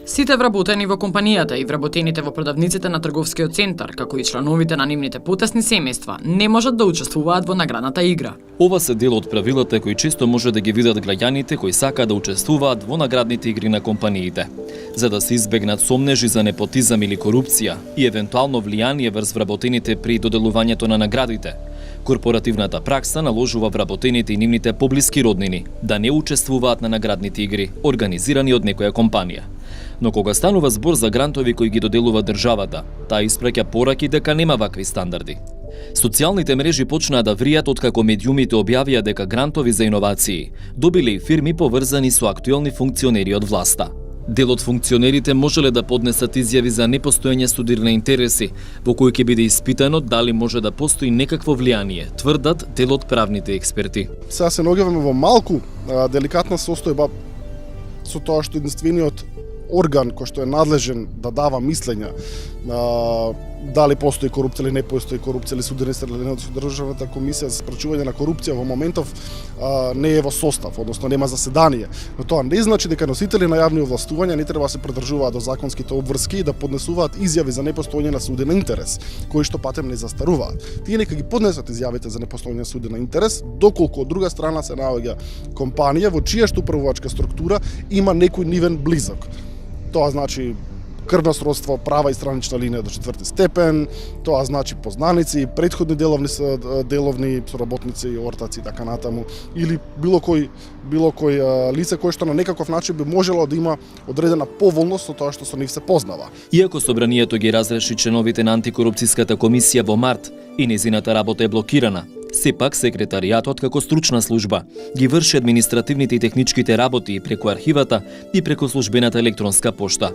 Сите вработени во компанијата и вработените во продавниците на трговскиот центар, како и членовите на нивните потесни семејства, не можат да учествуваат во наградната игра. Ова се дел од правилата кои често може да ги видат граѓаните кои сакаат да учествуваат во наградните игри на компаниите, за да се избегнат сомнежи за непотизам или корупција и евентуално влијание врз вработените при доделувањето на наградите. Корпоративната пракса наложува вработените и нивните поблиски роднини да не учествуваат на наградните игри, организирани од некоја компанија. Но кога станува збор за грантови кои ги доделува државата, таа испраќа пораки дека нема вакви стандарди. Социјалните мрежи почнаа да вријат откако медиумите објавија дека грантови за иновации добиле и фирми поврзани со актуелни функционери од власта. Дел од функционерите можеле да поднесат изјави за непостоење студирни интереси, во кои ќе биде испитано дали може да постои некакво влијание, тврдат дел од правните експерти. Сега се наоѓаваме во малку деликатна состојба со тоа што единствениот орган кој што е надлежен да дава мислења дали постои корупција или не постои корупција или судирни или со државната комисија за спречување на корупција во моментов не е во состав, односно нема заседание. Но тоа не значи дека носители на јавни овластувања не треба да се придржуваат до законските обврски и да поднесуваат изјави за непостоење на суден интерес, кои што патем не застаруваат. Тие нека ги поднесат изјавите за непостоење на суден интерес, доколку од друга страна се наоѓа компанија во чија што управувачка структура има некој нивен близок. Тоа значи крвно сродство, права и странична линија до 4 степен, тоа значи познаници, претходни деловни соработници, ортаци и така натаму, или било кој лице кој што на некаков начин би можело да има одредена поволност со тоа што со нив се познава. Иако собранието ги разреши членовите на антикорупцијската комисија во март и незината работа е блокирана, сепак секретаријатот како стручна служба ги врши административните и техничките работи преку архивата и преку службената електронска пошта.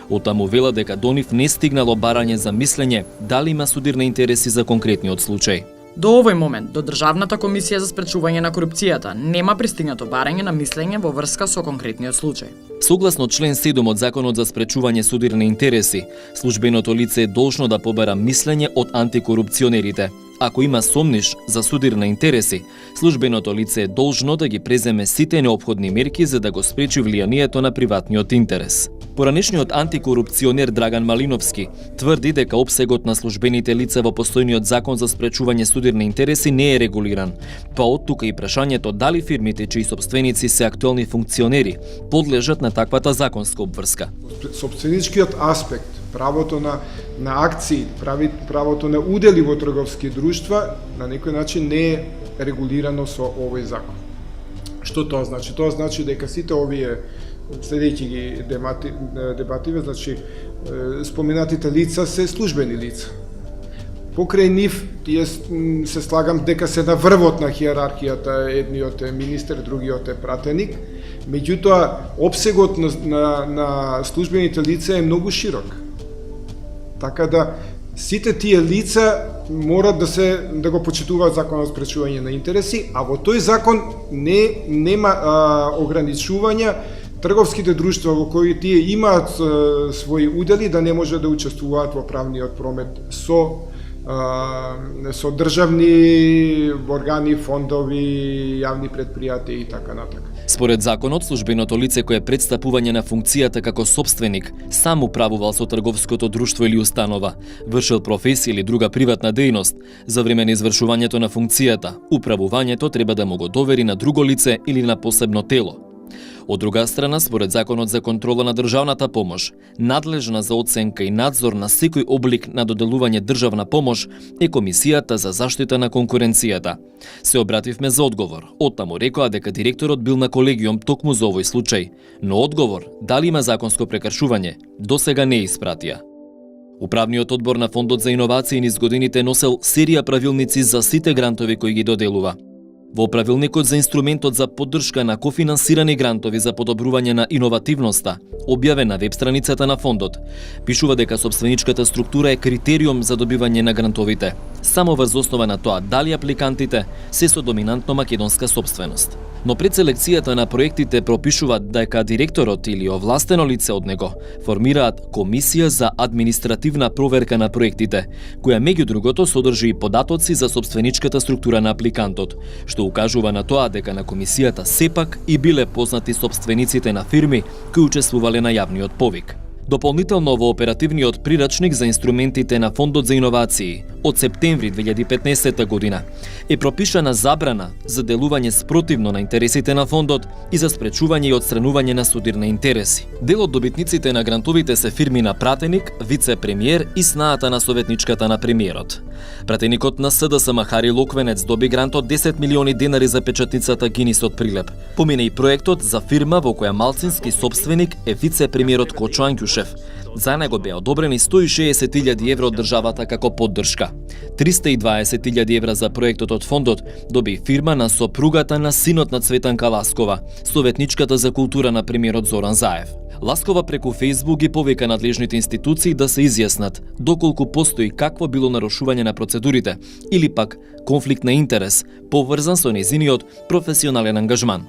Оттаму вела дека до нив не стигнало барање за мислење дали има судирни интереси за конкретниот случај. До овој момент, до Државната комисија за спречување на корупцијата нема пристигнато барање на мислење во врска со конкретниот случај. Согласно член 7 од Законот за спречување судирни интереси, службеното лице е должно да побара мислење од антикорупционерите. Ако има сомниш за судир на интереси, службеното лице е должно да ги преземе сите неопходни мерки за да го спречи влијанието на приватниот интерес. Поранешниот антикорупционер Драган Малиновски тврди дека опсегот на службените лица во постојниот закон за спречување судирни интереси не е регулиран, па од тука и прашањето дали фирмите чии сопственици се актуелни функционери подлежат на таквата законска обврска. Сопственичкиот аспект, правото на акции, правото на удели во трговски друштва на некој начин не е регулирано со овој закон. Што тоа значи? Тоа значи дека сите овие следејќи ги дебативе, значи споменатите лица се службени лица. Покрај нив тие се слагам дека се на врвот на хиерархијата, едниот е министер, другиот е пратеник. Меѓутоа опсегот на службените лица е многу широк. Така да сите тие лица морат да го почитуваат законот за спречување на интереси, а во тој закон нема ограничувања трговските друштва во кои тие имаат своји удели да не може да учествуваат во правниот промет со државни органи, фондови, јавни предпријатија и така натака. Според законот, службеното лице кое представување на функцијата како собственик сам управувал со трговското друштво или установа, вршил професија или друга приватна дејност, за време на извршувањето на функцијата, управувањето треба да му го довери на друго лице или на посебно тело. Од друга страна, според Законот за контрола на државната помош, надлежна за оценка и надзор на секој облик на доделување државна помош е Комисијата за заштита на конкуренцијата. Се обративме за одговор. Оттаму рекоа дека директорот бил на колегиум токму за овој случај, но одговор дали има законско прекршување досега не испратија. Управниот одбор на Фондот за иновации низ годините носел серија правилници за сите грантови кои ги доделува. Во правилникот за инструментот за поддршка на кофинансирани грантови за подобрување на иновативноста, објавен на веб страницата на фондот, пишува дека сопственичката структура е критериум за добивање на грантовите. само врз основа на тоа дали апликантите се со доминантно македонска сопственост. Но пред селекцијата на проектите пропишуваат дека директорот или овластено лице од него формираат комисија за административна проверка на проектите, која меѓу другото содржи и податоци за сопственичката структура на апликантот, што укажува на тоа дека на комисијата сепак и биле познати сопствениците на фирми кои учествувале на јавниот повик. Дополнително во оперативниот прирачник за инструментите на Фондот за иновации од септември 2015 година е пропишана забрана за делување спротивно на интересите на фондот и за спречување и отстранување на судир на интереси. Дел од добитниците на грантовите се фирми на пратеник, вице-премиер и снаата на советничката на премиерот. Пратеникот на СДСМ Хари Локвенец доби грант од 10 милиони денари за печатницата Гинис од Прилеп. Помине и проектот за фирма во која малцински сопственик е вице-премиерот Кочо Ангјушев. За него беа одобрени 160.000 евра од државата како поддршка. 320.000 евра за проектот од фондот доби фирма на сопругата на синот на Цветанка Ласкова, советничката за култура на премиерот Зоран Заев. Ласкова преку Фејсбук ги повика надлежните институции да се изјаснат доколку постои какво било нарушување на процедурите или пак конфликт на интерес поврзан со нејзиниот професионален ангажман.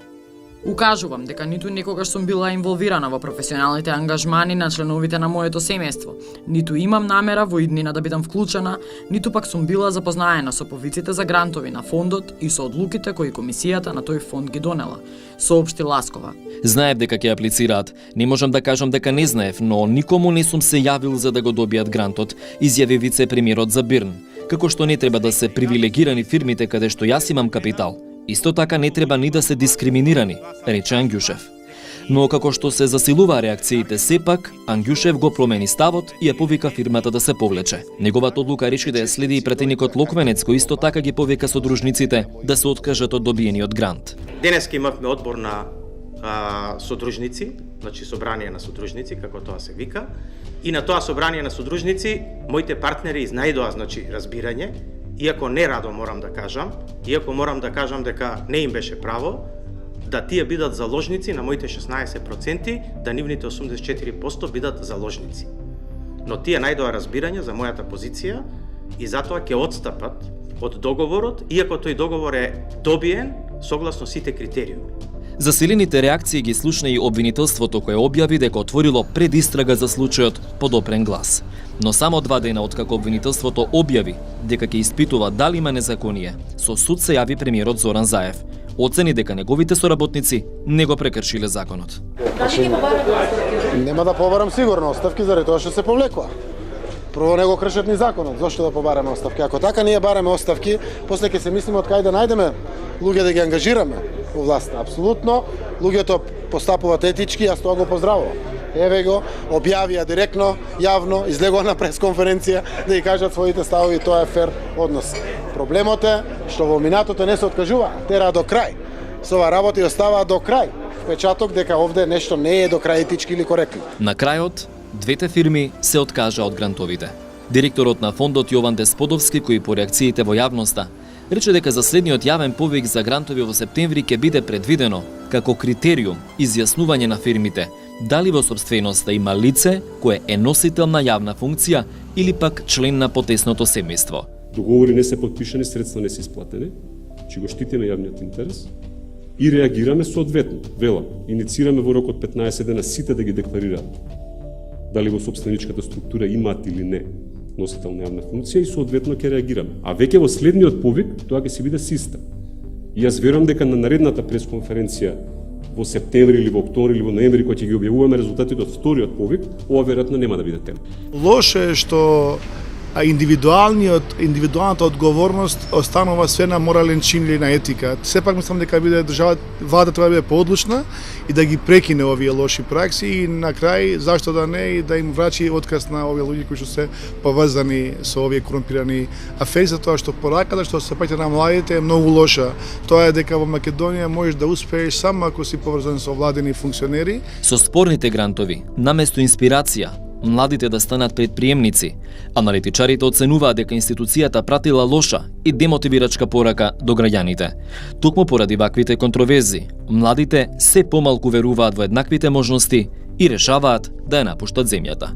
Укажувам дека ниту некогаш сум била инволвирана во професионалните ангажмани на членовите на моето семејство, ниту имам намера во иднина да бидам вклучена, ниту пак сум била запознаена со повиците за грантови на фондот и со одлуките кои комисијата на тој фонд ги донела, соопшти Ласкова. Знаев дека ќе аплицираат. Не можам да кажам дека не знаев, но никому не сум се јавил за да го добијат грантот, изјави вице-премиерот за Бирн. Како што не треба да се привилегирани фирмите каде што јас имам капитал. Исто така не треба ни да се дискриминирани, рече Ангјушев. Но како што се засилуваа реакциите сепак, Ангјушев го промени ставот и ја повика фирмата да се повлече. Неговата одлука реши да ја следи и пратеникот Локвенец, кој исто така ги повика содружниците да се откажат од добиениот грант. Денеска имавме одбор на содружници, значи собрание на содружници, како тоа се вика, и на тоа собрание на содружници моите партнери изнајдоа, значи, разбирање, иако не радо морам да кажам дека не им беше право, да тие бидат заложници на моите 16%, да нивните 84% бидат заложници. Но тие најдоа разбирање за мојата позиција и затоа ќе отстапат од договорот, иако тој договор е добиен согласно сите критериуми. Засилените реакции ги слушна и обвинителството кое објави дека отворило предистрага за случајот подопрен глас. Но само 2 дена откако обвинителството објави дека ќе испитува дали има незаконие, со суд се јави премиерот Зоран Заев. Оцени дека неговите соработници не го прекршиле законот. Нема да побарам сигурно оставки заради тоа што се повлекува. Прво не го кршат ни законот, зошто да побараме оставки? Ако така ние бараме оставки, после ќе се мислиме од кај да најдеме луѓе да ги ангажираме во власта. Апсолутно, луѓето постапуваат етички, јас тоа го поздравувам. Еве го, објавија директно, јавно, излегува на пресконференција да ги кажат своите ставови, тоа е фер однос. Проблемот е што во минатото не се откажува, тера до крај. Со ова работа и остава до крај. Впечаток дека овде нешто не е до крај етички или коректно. На крајот, двете фирми се откажа од грантовите. Директорот на фондот Јован Десподовски, кој по реакциите во јавноста, рече дека за следниот јавен повик за грантови во септември ќе биде предвидено како критериум изјаснување на фирмите дали во сопственоста има лице кое е носител на јавна функција или пак член на потесното семејство. Договори не се подпишани, средства не се исплатени, че го штитиме јавниот интерес и реагираме соодветно. Велам, иницираме во рок од 15 дена сите да ги декларираат дали во сопственичката структура имаат или не носител на јавна функција и соодветно ќе реагираме. А веќе во следниот повик тоа ќе се биде систем. И јас верувам дека на наредната пресконференција во септември или во октомври или во ноември кога ќе ги објавуваме резултатите од вториот повик, ова веројатно нема да биде тема. Лошо е што индивидуалната одговорност останува све на морален чин или на етика. Сепак мислам дека владата треба да биде поодлучна и да ги прекине овие лоши пракси и на крај зашто да не и да им врачи отказ на овие луѓе кои што се поврзани со овие корумпирани афери, затоа што пораката што се паѓа на младите е многу лоша. Тоа е дека во Македонија можеш да успееш само ако си поврзан со владени функционери. Со спорните грантови, наместо инспирација, младите да станат предприемници, аналитичарите оценуваат дека институцијата пратила лоша и демотивирачка порака до граѓаните. Токму поради ваквите контроверзи, младите се помалку веруваат во еднаквите можности и решаваат да ја напуштат земјата.